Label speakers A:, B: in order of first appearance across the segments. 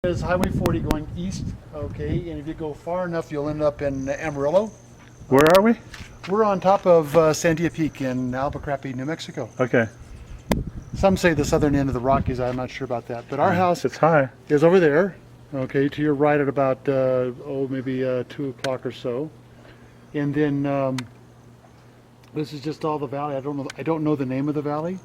A: It's Highway 40 going east, okay, and if you go far enough, you'll end up in Amarillo.
B: Where are we?
A: We're on top of Sandia Peak in Albuquerque, New Mexico.
B: Okay.
A: Some say the southern end of the Rockies, I'm not sure about that, but our house
B: It's high.
A: is over there, okay, to your right at about, maybe 2 o'clock or so. And then this is just all the valley. I don't know the name of the valley.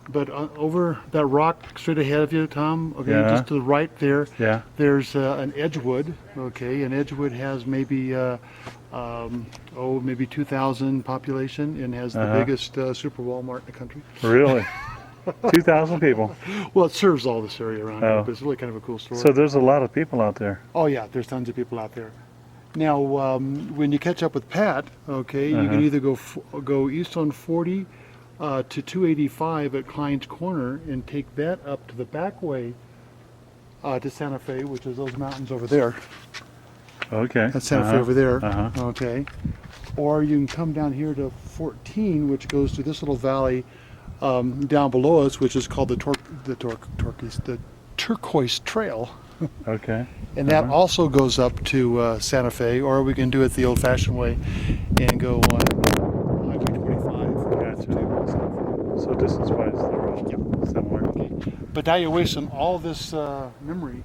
A: But over that rock straight ahead of you, Tom, okay,
B: Yeah.
A: just to the right there,
B: Yeah.
A: there's an Edgewood, okay, and Edgewood has maybe, maybe 2,000 population and has the biggest super Walmart in the country.
B: Really? 2,000 people.
A: Well, it serves all this area around here,
B: Oh.
A: but it's really kind of a cool story.
B: So there's a lot of people out there.
A: Oh yeah, there's tons of people out there. Now, when you catch up with Pat, okay, you can either go east on 40 to 285 at Klein's Corner and take that up to the back way to Santa Fe, which is those mountains over there.
B: Okay.
A: That's Santa Fe over there.
B: Uh-huh.
A: Okay. Or you can come down here to 14, which goes to this little valley down below us, which is called the Turquoise Trail.
B: Okay.
A: And that also goes up to Santa Fe, or we can do it the old-fashioned way and go on Highway 25.
B: Gotcha. So distance-wise, they're all somewhere.
A: But now you're wasting all this memory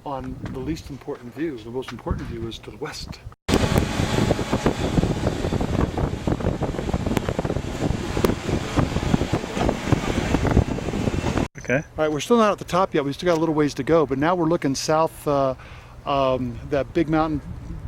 A: on the least important view. The most important view is to the west.
B: Okay.
A: All right, we're still not at the top yet. We still got a little ways to go, but now we're looking south. That big mountain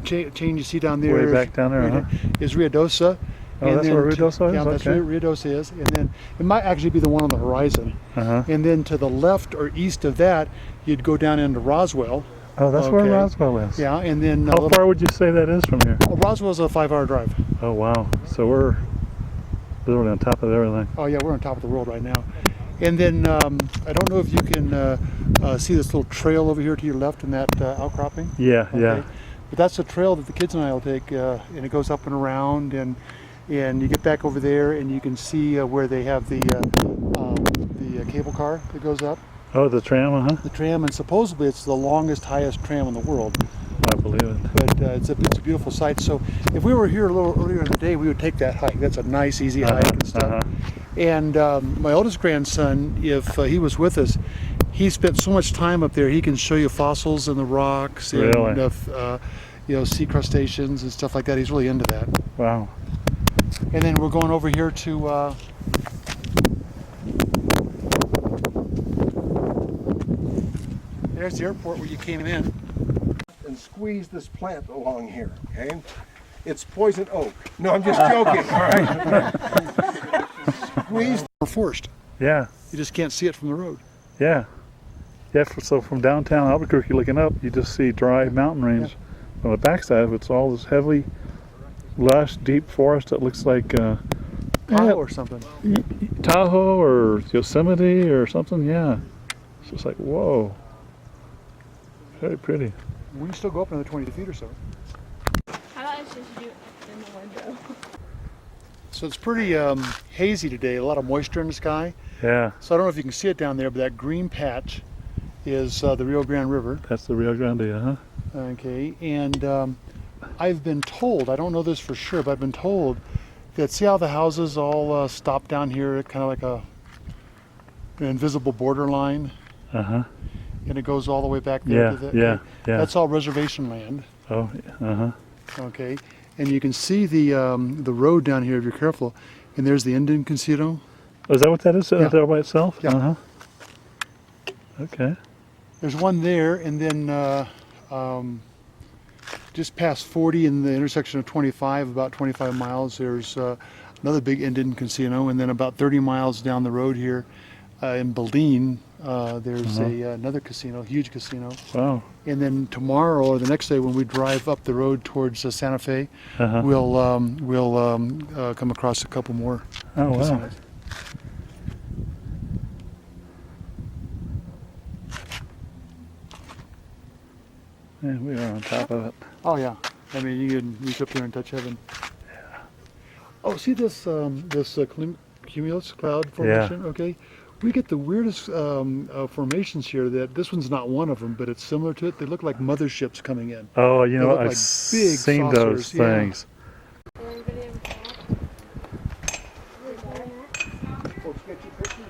A: chain you see down there.
B: Way back down there,
A: is Ruidoso.
B: Oh, that's where Ruidoso is?
A: Yeah, that's
B: Okay.
A: where Ruidoso is. And then it might actually be the one on the horizon.
B: Uh-huh.
A: And then to the left or east of that, you'd go down into Roswell.
B: Oh, that's where
A: Okay.
B: Roswell is.
A: Yeah, and then
B: How far would you say that is from here?
A: Roswell's a 5-hour drive.
B: Oh, wow. So we're literally on top of everything.
A: Oh yeah, we're on top of the world right now. And then I don't know if you can see this little trail over here to your left in that outcropping.
B: Yeah, yeah.
A: But that's the trail that the kids and I will take, and it goes up and around, and you get back over there, and you can see where they have the cable car that goes up.
B: Oh, the tram,
A: The tram, and supposedly it's the longest, highest tram in the world.
B: I believe it.
A: But it's a beautiful sight. So if we were here a little earlier in the day, we would take that hike. That's a nice, easy hike and stuff. And my oldest grandson, if he was with us, he spent so much time up there. He can show you fossils in the rocks and sea crustaceans and stuff like that. He's really into that.
B: Wow.
A: And then we're going over here to there's the airport where you came in.
C: And squeeze this plant along here, okay? It's poison oak. No, I'm just joking, all right? Squeeze.
A: Or forest.
B: Yeah,
A: You just can't see it from the road.
B: yeah. Yeah, so from downtown Albuquerque looking up, you just see dry mountain range. On the backside, it's all this heavily lush, deep forest that looks like
A: Tahoe or something.
B: Tahoe or Yosemite or something, yeah. It's just like, whoa. Very pretty.
A: We can still go up another 20 feet or so.
D: How about I just do it in the window?
A: So it's pretty hazy today, a lot of moisture in the sky.
B: Yeah,
A: So I don't know if you can see it down there, but that green patch is the Rio Grande River.
B: that's the Rio Grande,
A: Okay, and I've been told, I don't know this for sure, but I've been told that see how the houses all stop down here, kind of like an invisible border line,
B: Uh-huh.
A: and it goes all the way back there
B: Yeah,
A: to the,
B: yeah, yeah.
A: That's all reservation land.
B: Oh, uh-huh.
A: Okay, and you can see the road down here if you're careful, and there's the Indian Casino.
B: Oh, is that what that is?
A: Yeah.
B: There by itself?
A: Yeah.
B: Uh-huh. Okay.
A: There's one there, and then just past 40 in the intersection of 25, about 25 miles, there's another big Indian Casino, and then about 30 miles down the road here in Baldine, there's another casino, huge casino.
B: Wow.
A: And then tomorrow or the next day, when we drive up the road towards Santa Fe,
B: Uh-huh.
A: we'll come across a couple more.
B: Oh, wow.
A: casinos.
B: Yeah, we are on top of it.
A: Oh yeah, I mean you can reach up there and touch heaven. Yeah. Oh, see this cumulus cloud formation? Okay, We get the weirdest formations here. That this one's not one of them, but it's similar to it. They look like motherships coming in.
B: Oh, you
A: They
B: know,
A: look
B: I've
A: like big
B: seen those
A: saucers, yeah.
B: things.
C: Folks, get your pictures.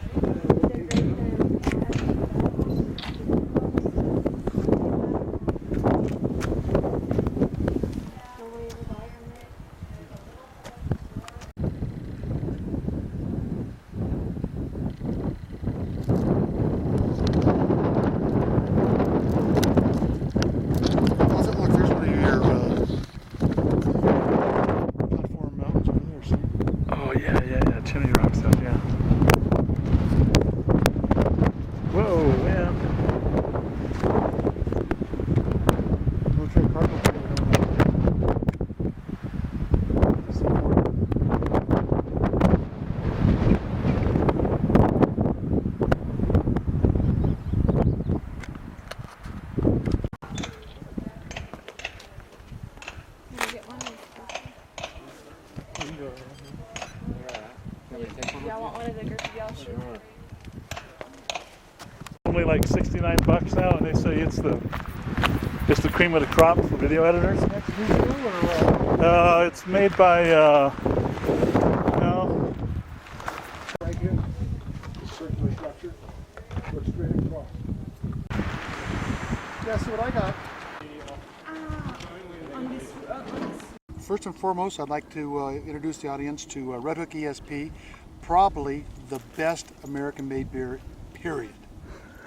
A: Look, there's one of your platform mountains over there. See?
B: Oh, yeah. Chimney Rock stuff, yeah. Whoa, man.
A: We'll try cardinal.
D: Y'all want one of the Griffey Y'all shoes?
B: Only like $69 now, and they say it's the cream of the crop for video editors. It's made by no,
C: Right here. This circular structure. Looks straight across.
A: Guess what I got? First and foremost, I'd like to introduce the audience to Red Hook ESP, probably the best American-made beer, period.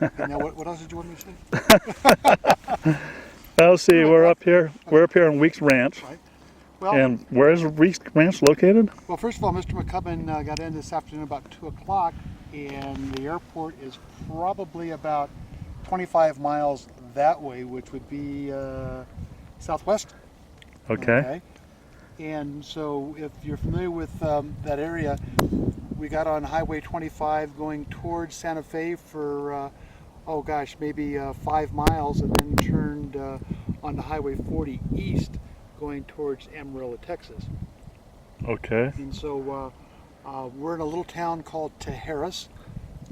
A: Okay, now, what else did you want me to say?
B: I'll see. We're up here on Weeks Ranch.
A: Right. Well,
B: And where is Weeks Ranch located?
A: well, first of all, Mr. McCubbin got in this afternoon about 2 o'clock, and the airport is probably about 25 miles that way, which would be southwest.
B: Okay.
A: And so if you're familiar with that area, we got on Highway 25 going towards Santa Fe for, maybe 5 miles, and then turned onto Highway 40 east going towards Amarillo, Texas.
B: Okay.
A: And so we're in a little town called Tejeras,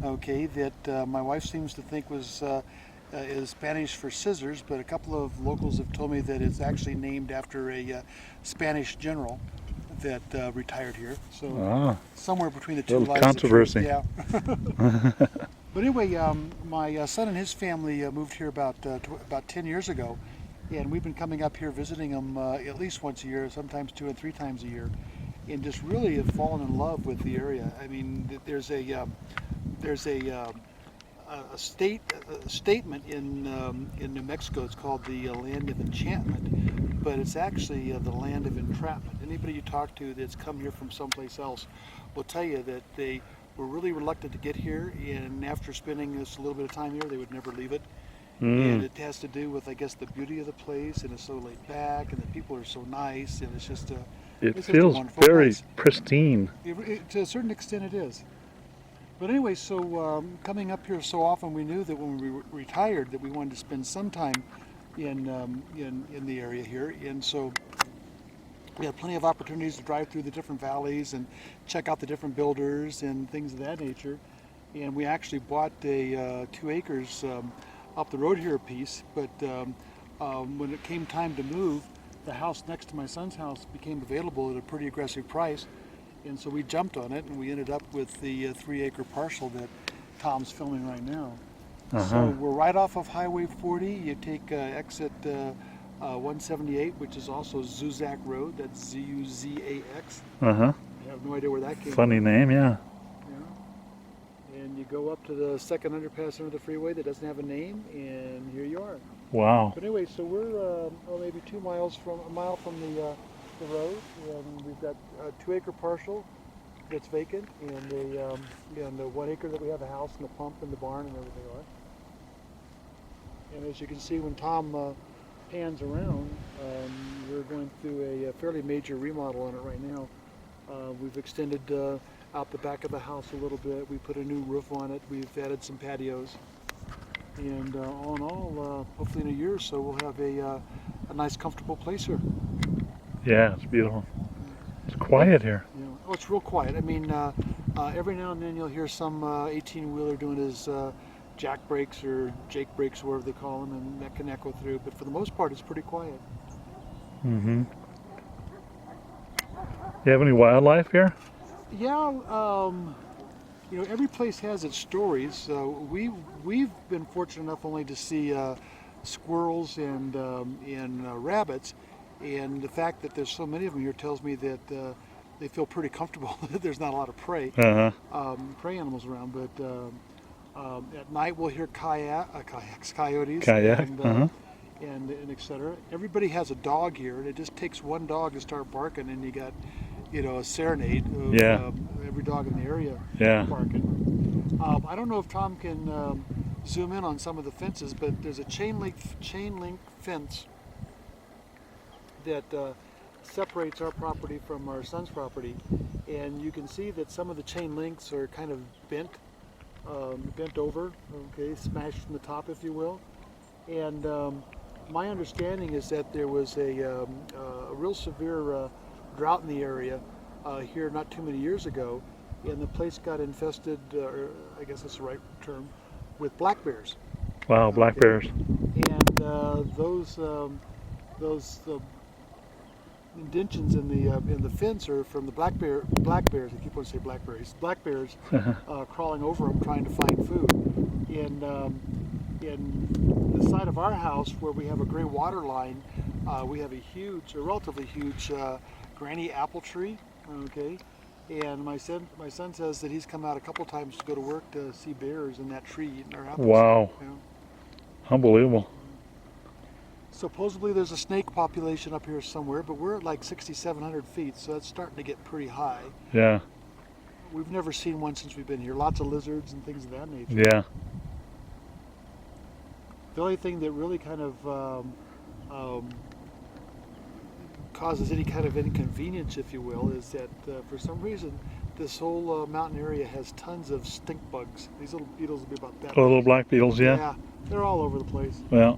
A: okay, that my wife seems to think is Spanish for scissors, but a couple of locals have told me that it's actually named after a Spanish general that retired here. So somewhere between the two
B: Little
A: lies the truth,
B: controversy.
A: yeah. But anyway, my son and his family moved here about 10 years ago, and we've been coming up here visiting them at least once a year, sometimes 2 and 3 times a year, and just really have fallen in love with the area. I mean, there's a statement in New Mexico. It's called the land of enchantment, but it's actually the land of entrapment. Anybody you talk to that's come here from someplace else will tell you that they were really reluctant to get here, and after spending just a little bit of time here, they would never leave it. And it has to do with, I guess, the beauty of the place, and it's so laid back, and the people are so nice, and it's just
B: It
A: just a
B: feels
A: wonderful
B: very
A: place.
B: pristine.
A: To a certain extent, it is. But anyway, so coming up here so often, we knew that when we retired that we wanted to spend some time in the area here, and so we had plenty of opportunities to drive through the different valleys and check out the different builders and things of that nature. And we actually bought a 2 acres up the road here a piece, but when it came time to move, the house next to my son's house became available at a pretty aggressive price. And so we jumped on it, and we ended up with the 3-acre parcel that Tom's filming right now. So we're right off of Highway 40. You take exit 178, which is also Zuzak Road. That's Z-U-Z-A-X.
B: Uh huh.
A: I have no idea where that came
B: Funny
A: from.
B: name, yeah.
A: Yeah. And you go up to the second underpass under the freeway that doesn't have a name, and here you are.
B: Wow.
A: But anyway, so we're maybe a mile from the road, and we've got a 2-acre parcel that's vacant, and a 1 acre that we have a house and a pump and the barn and everything else. And as you can see, when Tom pans around, we're going through a fairly major remodel on it right now. We've extended out the back of the house a little bit. We put a new roof on it. We've added some patios. And all in all, hopefully in a year or so, we'll have a nice, comfortable place here.
B: Yeah, it's beautiful. It's quiet here.
A: Oh, it's real quiet. I mean, Every now and then you'll hear some 18-wheeler doing his jack brakes or Jake brakes, whatever they call them, and that can echo through. But for the most part, it's pretty quiet.
B: Mm-hmm. You have any wildlife here?
A: Yeah, you know, every place has its stories. We've been fortunate enough only to see squirrels and rabbits, and the fact that there's so many of them here tells me that they feel pretty comfortable. There's not a lot of prey animals around, but at night we'll hear kayaks, coyotes, and etc. Everybody has a dog here, and it just takes one dog to start barking, and you got, you know, a serenade of every dog in the area barking. I don't know if Tom can zoom in on some of the fences, but there's a chain link fence that separates our property from our son's property, and you can see that some of the chain links are kind of bent over, okay, smashed from the top, if you will. And my understanding is that there was a real severe drought in the area here not too many years ago, and the place got infested, or I guess that's the right term, with black bears.
B: Wow, black bears.
A: And those indentions in the fence are from the black bears. I keep wanting to say blackberries. Black bears crawling over them trying to find food. In the side of our house, where we have a gray water line, we have a relatively huge granny apple tree. Okay, and my son says that he's come out a couple times to go to work to see bears in that tree eating our apples.
B: Wow,
A: You know?
B: unbelievable.
A: Supposedly there's a snake population up here somewhere, but we're at like 6,700 feet, so that's starting to get pretty high.
B: Yeah,
A: We've never seen one since we've been here. Lots of lizards and things of that nature.
B: yeah.
A: The only thing that really kind of causes any kind of inconvenience, if you will, is that for some reason this whole mountain area has tons of stink bugs. These little beetles will be about that.
B: Oh, little black beetles, yeah.
A: Yeah, they're all over the place.
B: Well,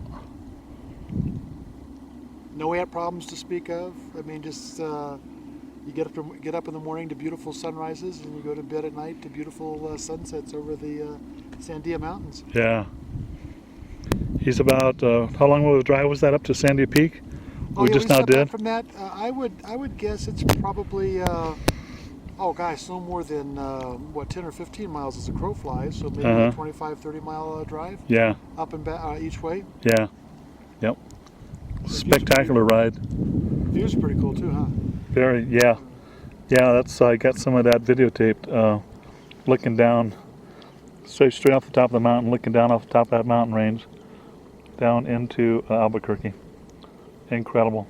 A: No ant problems to speak of. I mean, just you get up in the morning to beautiful sunrises, and you go to bed at night to beautiful sunsets over the Sandia Mountains.
B: yeah. He's about, how long of a drive was that up to Sandia Peak? We just now
A: stepped back
B: did?
A: from that. I would guess it's probably no more than 10 or 15 miles as a crow flies. So maybe a 25, 30 mile drive.
B: Yeah,
A: Up and back each way.
B: yeah. Yep. Spectacular ride.
A: Views are pretty cool too, huh?
B: Very, yeah. Yeah, that's, I got some of that videotaped, looking down, straight off the top of the mountain, looking down off the top of that mountain range, down into Albuquerque. Incredible.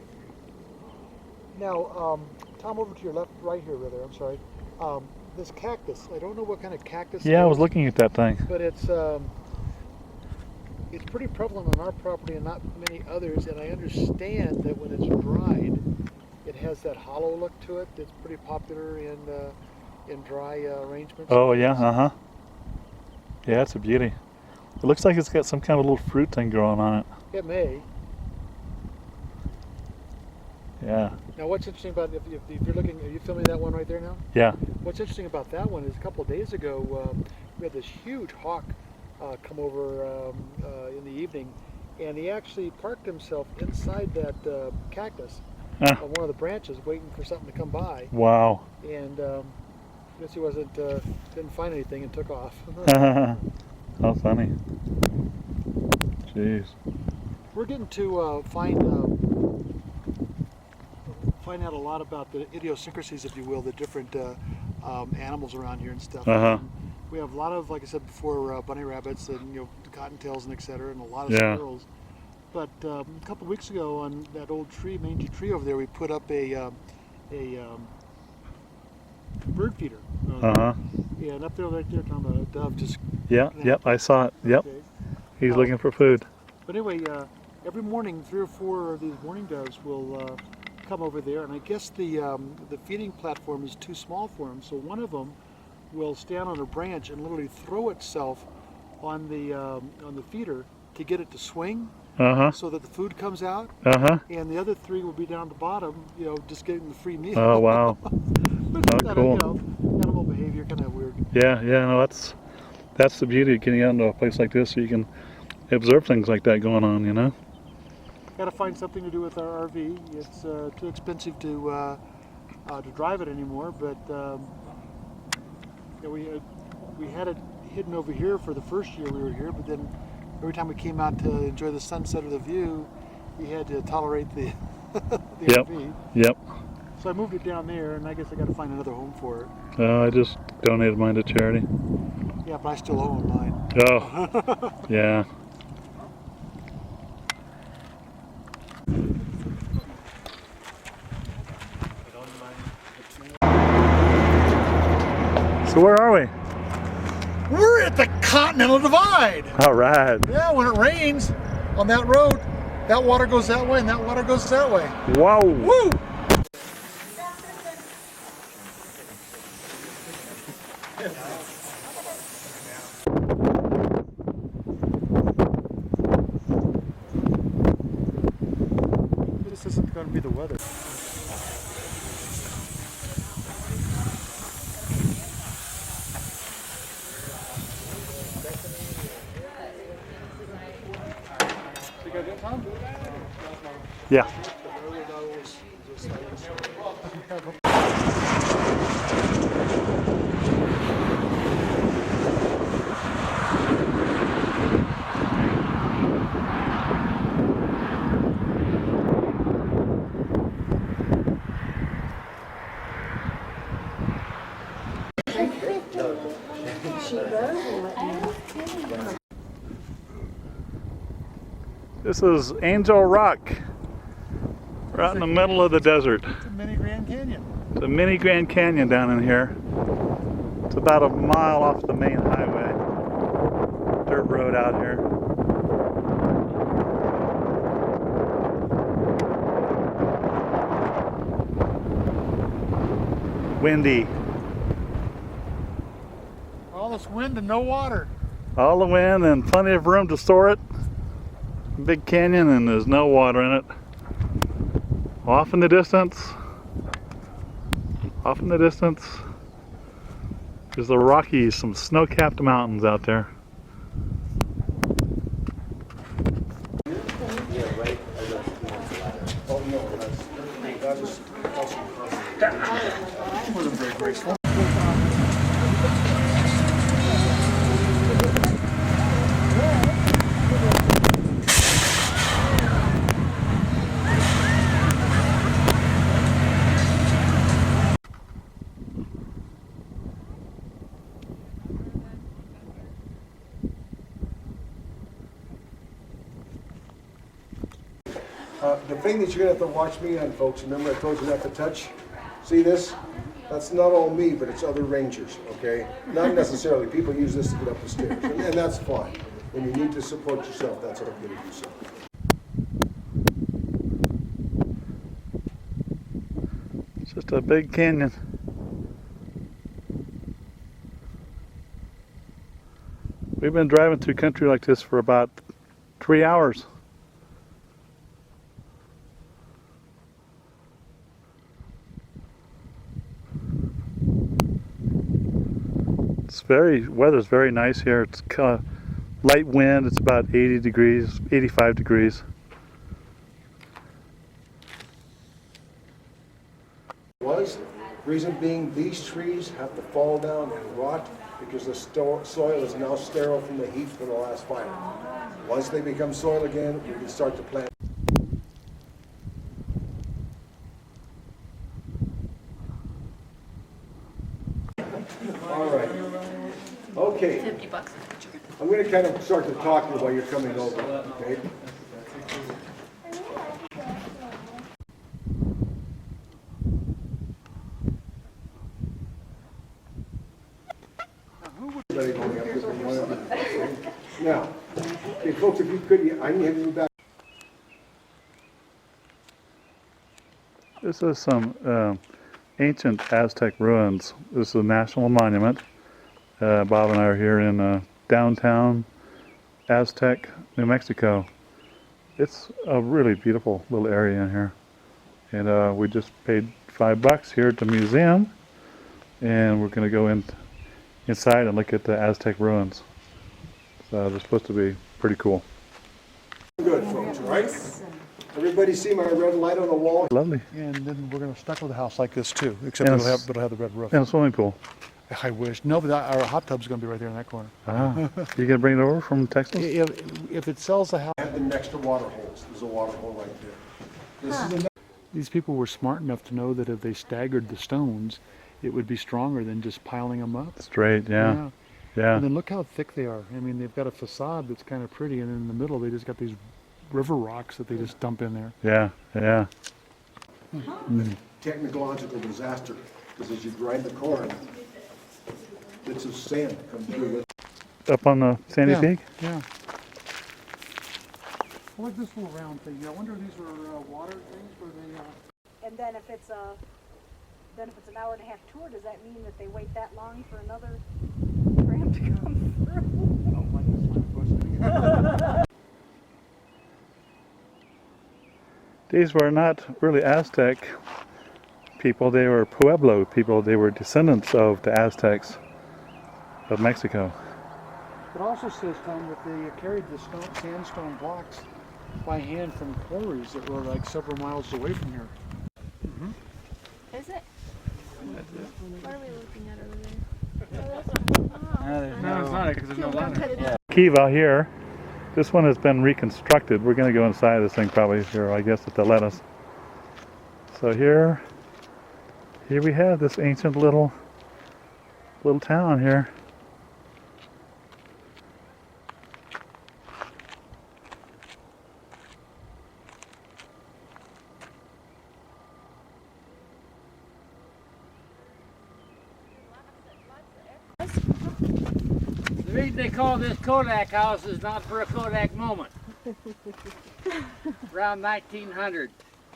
A: Now, Tom, over to your left, right here, rather. I'm sorry. This cactus. I don't know what kind of cactus.
B: Yeah,
A: it
B: I
A: is,
B: was looking at that thing.
A: But it's pretty prevalent on our property and not many others. And I understand that when it's dried, it has that hollow look to it. That's pretty popular in dry arrangements.
B: Oh yeah, uh-huh. Yeah, it's a beauty. It looks like it's got some kind of little fruit thing growing on it.
A: It may.
B: Yeah,
A: Now, what's interesting about if you're looking, are you filming that one right there now?
B: yeah.
A: What's interesting about that one is a couple of days ago, we had this huge hawk come over in the evening, and he actually parked himself inside that cactus
B: Ah.
A: on one of the branches, waiting for something to come by.
B: Wow.
A: And I guess he didn't find anything and took off.
B: How funny. Jeez.
A: We're getting to find out a lot about the idiosyncrasies, if you will, the different animals around here and stuff.
B: Uh-huh.
A: We have a lot of, like I said before, bunny rabbits and cottontails and etc., and a lot of
B: Yeah.
A: squirrels. But a couple of weeks ago, on that old tree, mangy tree over there, we put up a bird feeder.
B: Uh-huh.
A: And up there, right there, Tom, a dove just.
B: Yeah, yep, I saw it. Yep.
A: Okay.
B: He's looking for food.
A: But anyway, every morning, 3 or 4 of these mourning doves will come over there, and I guess the feeding platform is too small for them. So one of them will stand on a branch and literally throw itself on the feeder to get it to swing,
B: Uh-huh.
A: so that the food comes out,
B: Uh-huh.
A: and the other 3 will be down at the bottom, just getting the free meal.
B: Oh, wow.
A: But
B: Oh,
A: kind
B: cool.
A: of, animal animal behavior, kind of weird.
B: Yeah, yeah, no, that's the beauty of getting out into a place like this, so you can observe things like that going on, you know?
A: Got to find something to do with our RV. It's too expensive to drive it anymore, but yeah, we had it hidden over here for the first year we were here, but then every time we came out to enjoy the sunset or the view, we had to tolerate the, the
B: Yep.
A: RV.
B: Yep.
A: So I moved it down there, and I guess I got to find another home for it.
B: I just donated mine to charity.
A: Yeah, but I still own mine.
B: Oh, yeah. So where are we?
A: We're at the Continental Divide.
B: All right.
A: Yeah, when it rains on that road, that water goes that way and that water goes that way.
B: Wow.
A: Woo! This isn't going to be the weather. You got that, Tom?
B: Yeah. This is Angel Rock, right in the middle of the desert.
A: It's a mini Grand Canyon.
B: It's a mini Grand Canyon down in here. It's about a mile off the main highway. Dirt road out here. Windy.
A: All this wind and no water.
B: All the wind and plenty of room to store it. Big canyon and there's no water in it. Off in the distance is the Rockies, some snow-capped mountains out there.
C: The thing that you're gonna have to watch me on, folks, remember I told you not to touch? See this? That's not all me, but it's other rangers, okay? Not necessarily. People use this to get up the stairs, and that's fine. When you need to support yourself, that's okay to do so.
B: It's just a big canyon. We've been driving through country like this for about 3 hours. Weather's very nice here. It's kind of light wind. It's about 80 degrees, 85 degrees.
C: Reason being, these trees have to fall down and rot because the soil is now sterile from the heat from the last fire. Once they become soil again, we can start to plant. All right. Okay.
D: $50.
C: I'm going to kind of start to talk to you while you're coming over, okay? Now, okay, folks, if you could, I can have you back.
B: This is some ancient Aztec ruins. This is a national monument. Bob and I are here in downtown Aztec, New Mexico. It's a really beautiful little area in here. And we just paid $5 here at the museum. and we're going to go inside and look at the Aztec ruins. So they're supposed to be pretty cool.
C: Good, folks, right? Everybody see my red light on the wall?
B: Lovely.
A: And then we're going to stucco the house like this too, except
B: And
A: it'll have the red roof.
B: And a swimming pool.
A: I wish. No, but our hot tub's going to be right there in that corner.
B: Ah, you going to bring it over from Texas?
A: If it sells the house,
C: I have them next to water holes. There's a water hole right there. This is a
A: these people were smart enough to know that if they staggered the stones, it would be stronger than just piling them up.
B: Straight, yeah. Yeah.
A: And then look how thick they are. I mean, they've got a facade that's kind of pretty, and in the middle they just got these river rocks that they just dump in there.
B: Yeah, yeah.
C: technological disaster, because as you grind the corn, bits of sand come through it.
B: Up on the Sandy
A: Yeah.
B: Peak?
A: Yeah. I like this little round thing. I wonder if these are water things where they.
E: And then if it's an hour and a half tour, does that mean that they wait that long for another tram to come through?
A: Oh, my goodness,
B: These were not really Aztec people, they were Pueblo people. They were descendants of the Aztecs of Mexico.
A: It also says, Tom, that they carried the sandstone blocks by hand from quarries that were like several miles away from here.
D: Is it? What are we looking at over there?
A: No, it's not because there's no ladder.
B: Kiva here. This one has been reconstructed. We're going to go inside this thing probably here, I guess, if they'll let us. So here we have this ancient little town here.
F: The reason they call this Kodak House is not for a Kodak moment. Around 1900,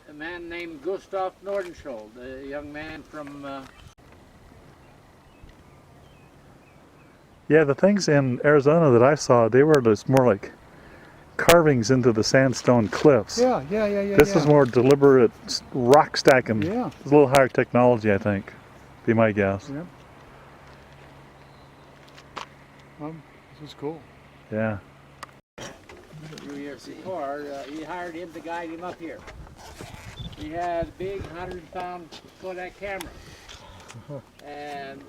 F: a man named Gustav Nordenskjold, a young man from
B: Yeah, the things in Arizona that I saw, they were just more like carvings into the sandstone cliffs.
A: Yeah.
B: This is more deliberate rock stacking.
A: Yeah.
B: It's a little higher technology, I think. Be my guess.
A: Yeah. This is cool.
B: Yeah.
F: 2 years before. He hired him to guide him up here. He had a big 100-pound Kodak camera. And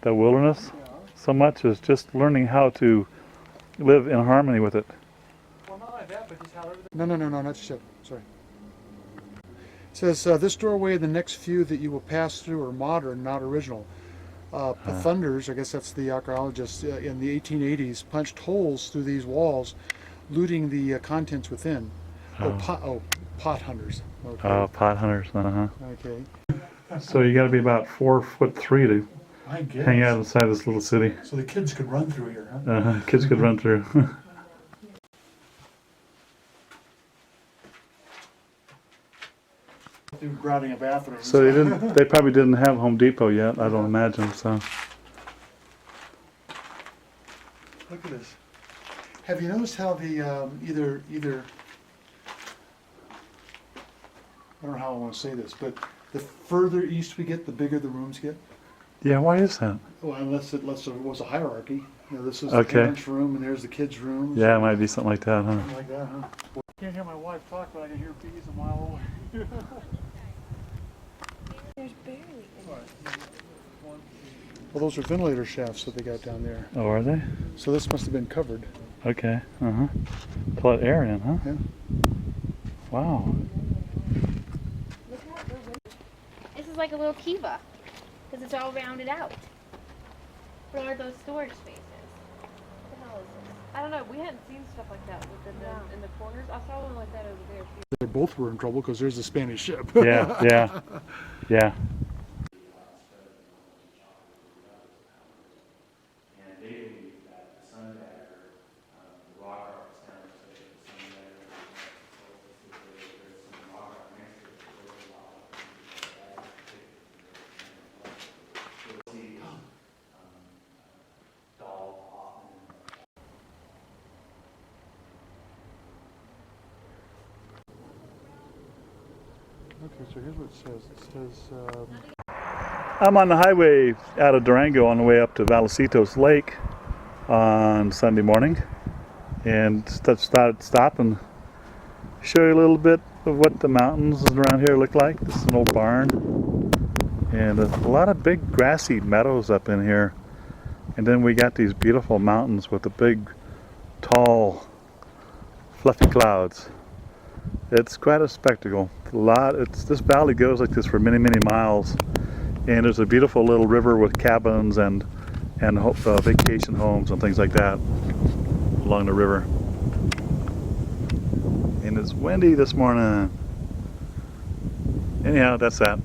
B: The wilderness, so much as just learning how to live in harmony with it.
A: Well, not like that, but just how everything. No, not just yet. Sorry. It says this doorway and the next few that you will pass through are modern, not original. Pathunders, I guess that's the archaeologists, in the 1880s punched holes through these walls, looting the contents within. Pot hunters. Okay.
B: Oh, pot hunters.
A: Okay.
B: So you got to be about 4'3" to
A: I guess.
B: hang out inside this little city.
A: So the kids could run through here, huh?
B: Kids could run through.
A: They were grabbing a bathroom.
B: So they probably didn't have Home Depot yet, I don't imagine. So
A: Look at this. Have you noticed how the either I don't know how I want to say this, but the further east we get, the bigger the rooms get.
B: yeah, why is that?
A: Well, unless it was a hierarchy. You know, this is
B: Okay.
A: the parents' room, and there's the kids' room.
B: Yeah, it might be something like that, huh?
A: Something like that, huh? Can't hear my wife talk, but I can hear bees a mile away.
D: There's barely any.
A: Well, those are ventilator shafts that they got down there.
B: Oh, are they?
A: So this must have been covered.
B: Okay. To let air in, huh?
A: Yeah.
B: Wow.
D: This is like a little kiva, because it's all rounded out. What are those storage spaces? What the hell is this?
G: I don't know. We hadn't seen stuff like that within in the corners. I saw one like that over there.
A: They both were in trouble because there's the Spanish ship.
B: Yeah.
A: Okay, so here's what it says. It says,
B: I'm on the highway out of Durango on the way up to Valecitos Lake on Sunday morning, and stop and show you a little bit of what the mountains around here look like. This is an old barn, and a lot of big grassy meadows up in here, and then we got these beautiful mountains with the big, tall, fluffy clouds. It's quite a spectacle. This valley goes like this for many, many miles, and there's a beautiful little river with cabins and vacation homes and things like that along the river. And it's windy this morning. Anyhow, that's that.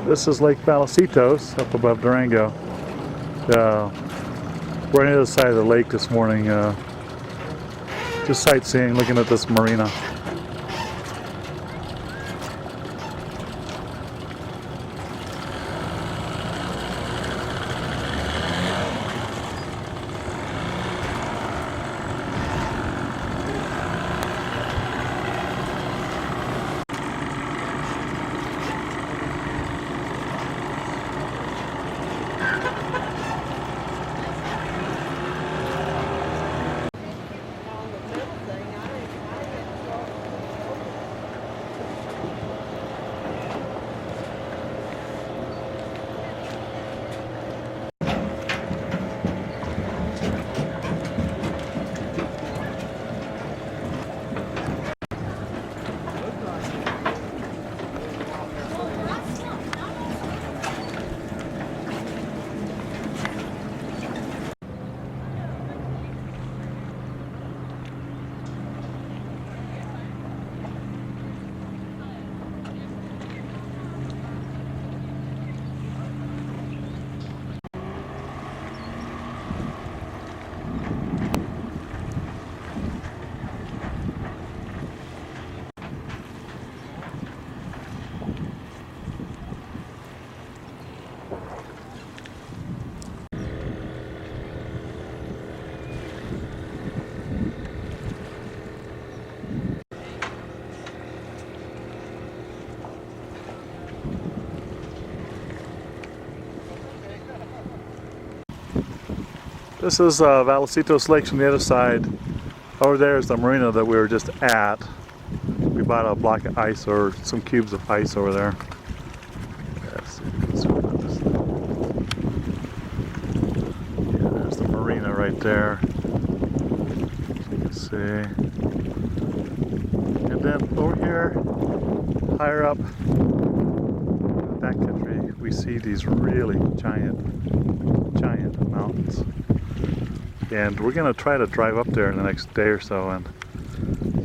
B: This is Lake Valecitos up above Durango. We're on the other side of the lake this morning, just sightseeing, looking at this marina. This is Valecitos Lake from the other side. Over there is the marina that we were just at. We bought a block of ice or some cubes of ice over there. Yeah, there's the marina right there. You can see. And then over here, higher up in the backcountry, we see these really giant mountains. And we're going to try to drive up there in the next day or so and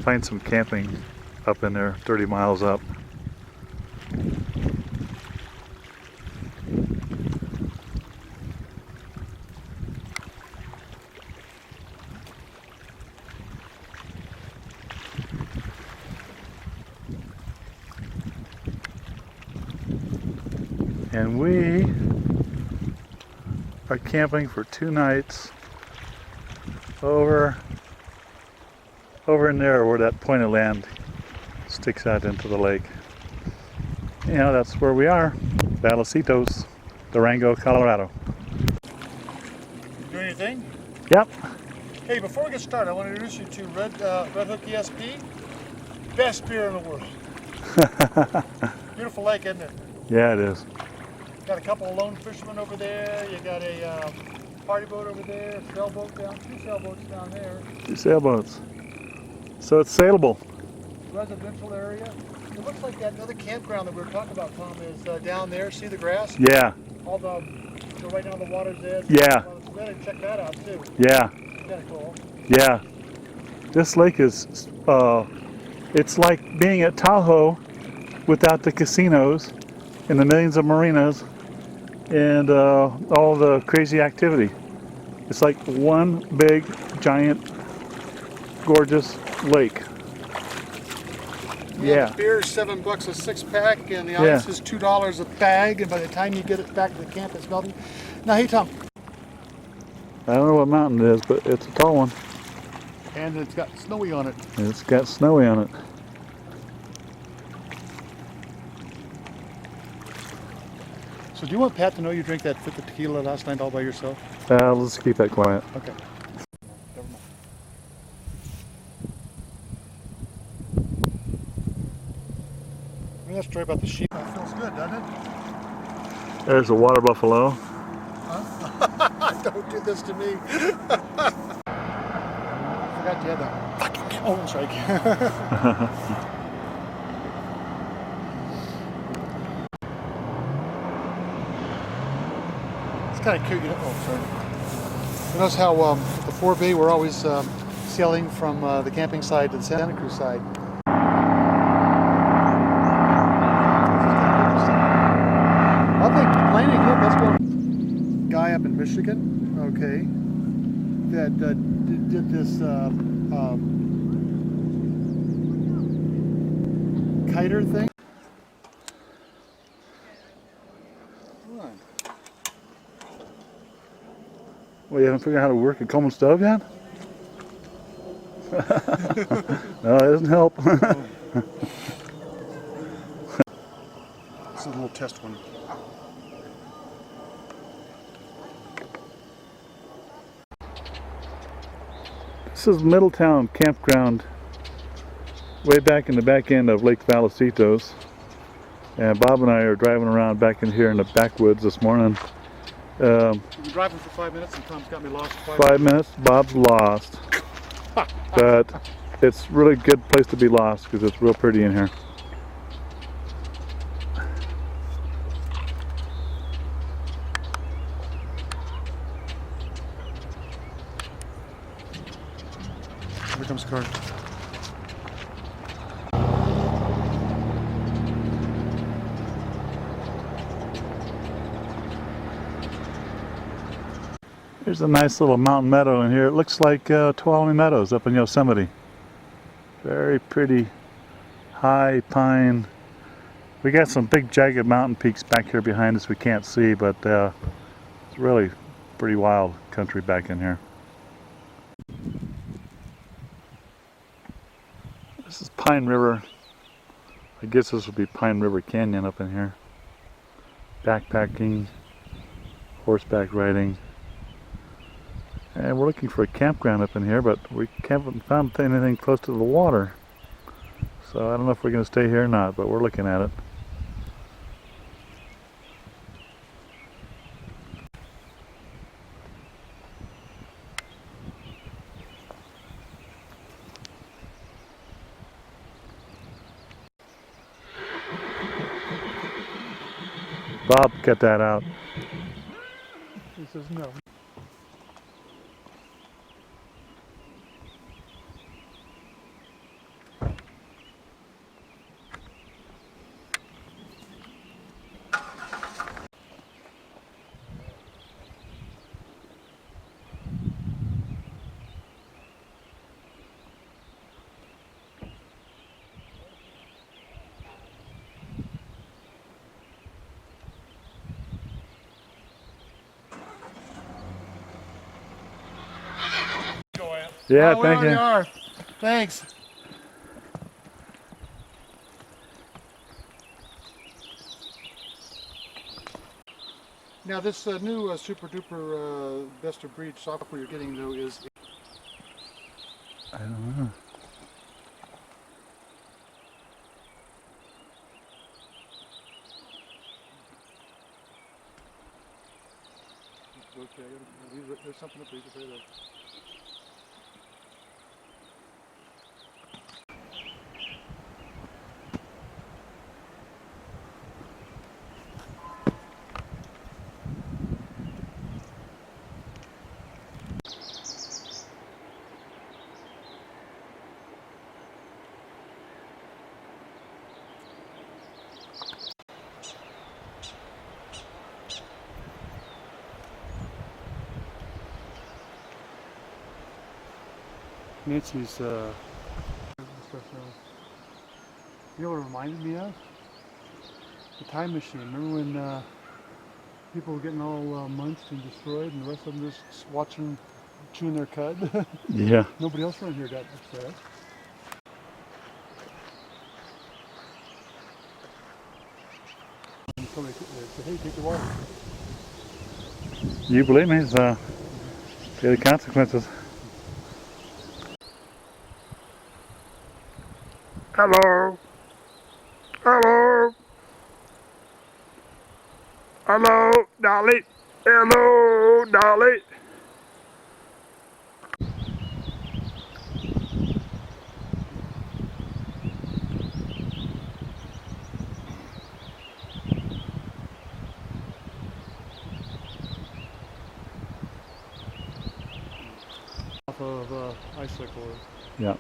B: find some camping up in there, 30 miles up. And we are camping for 2 nights over in there where that point of land sticks out into the lake. You know, that's where we are. Valecitos, Durango, Colorado.
A: Do anything?
B: Yep.
A: Hey, before we get started, I want to introduce you to Red Hook ESP. Best beer in the world. Beautiful lake, isn't it?
B: Yeah, it is.
A: Got a couple of lone fishermen over there. You got a party boat over there, sailboat down, 2 sailboats down there.
B: 2 sailboats. So it's sailable.
A: Residential area. It looks like that other campground that we were talking about, Tom, is down there. See the grass?
B: Yeah.
A: All the, so right down the water's edge.
B: Yeah.
A: So better check that out too.
B: Yeah.
A: Kind of cool.
B: Yeah. This lake is, it's like being at Tahoe without the casinos and the millions of marinas and all the crazy activity. It's like one big, giant, gorgeous lake. Yeah.
A: The beer is $7 a 6-pack, and the ice is $2 a bag. And by the time you get it back to the camp, it's melting. Now, hey Tom,
B: I don't know what mountain it is, but it's a tall one.
A: And it's got snowy on it.
B: It's got snowy on it.
A: So do you want Pat to know you drank that fifth tequila last night all by yourself?
B: Let's keep that quiet.
A: Okay. Never mind. I mean, that story about the sheep. That feels good, doesn't it?
B: There's a water buffalo.
A: Don't do this to me. I forgot you had the fucking oh, sorry. It's kind of cute, you know. Oh, sorry. You notice how the 4B we're always sailing from the camping side to the Santa Cruz side. I think planning here, that's one guy up in Michigan, okay, that did this kiter thing.
B: Well, you haven't figured out how to work a Coleman stove yet? No, it doesn't help.
A: This is a little test one.
B: This is Middletown Campground, way back in the back end of Lake Vallecito. And Bob and I are driving around back in here in the backwoods this morning.
A: We've been driving for 5 minutes and Tom's got me lost for
B: 5 minutes, Bob's lost. But it's really a good place to be lost because it's real pretty in here.
A: Here comes the car.
B: There's a nice little mountain meadow in here. It looks like Tuolumne Meadows up in Yosemite. Very pretty, high pine. We got some big jagged mountain peaks back here behind us we can't see, but it's really pretty wild country back in here. This is Pine River. I guess this would be Pine River Canyon up in here. Backpacking, horseback riding. And we're looking for a campground up in here, but we haven't found anything close to the water. So I don't know if we're going to stay here or not, but we're looking at it. Bob, get that out.
A: He says no.
B: Yeah,
A: Oh, we
B: thank
A: already
B: you.
A: are. Thanks. Now this new super duper best of breed software you're getting though is
B: I don't know.
A: okay. There's something up there you can say that. Nancy's stuff now. You know what it reminded me of? The Time Machine. Remember when people were getting all munched and destroyed, and the rest of them just watching, chewing their cud.
B: Yeah.
A: Nobody else around here got upset. Until they say, hey, take the water.
B: You believe me? It's the consequences. Hello. Hello. Hello, Dolly. Hello, Dolly.
A: Off of icicle.
B: Yeah.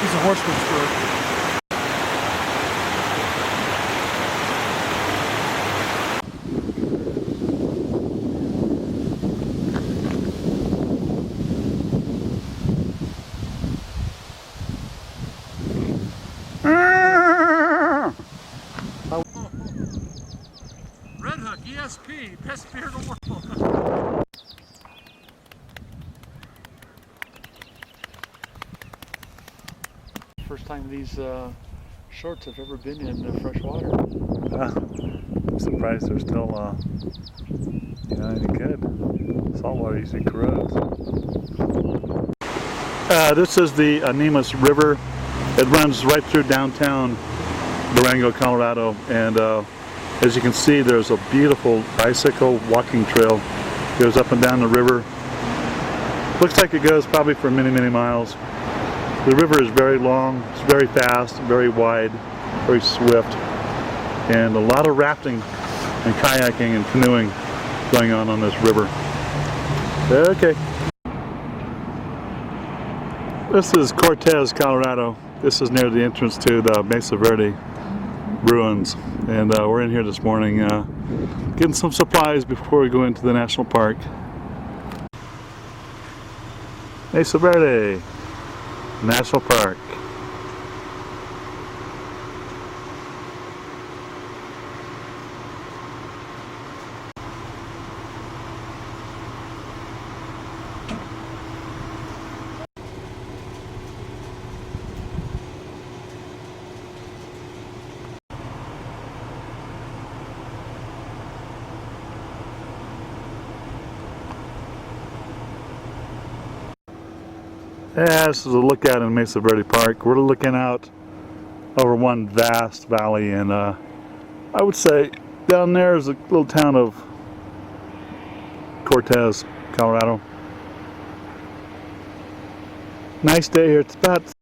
A: He's a horseman spirit. Red Hook ESP, best beer in the world. First time these shorts have ever been in fresh water.
B: I'm surprised they're still, any good. Saltwater usually corrodes. This is the Animas River. It runs right through downtown Durango, Colorado, and as you can see, there's a beautiful bicycle walking trail. It goes up and down the river. Looks like it goes probably for many, many miles. The river is very long, it's very fast, very wide, very swift, and a lot of rafting and kayaking and canoeing going on this river. Okay. This is Cortez, Colorado. This is near the entrance to the Mesa Verde ruins, and we're in here this morning getting some supplies before we go into the national park. Mesa Verde National Park. Yeah, this is a look out in Mesa Verde Park. We're looking out over one vast valley, and I would say down there is a little town of Cortez, Colorado. Nice day here. It's about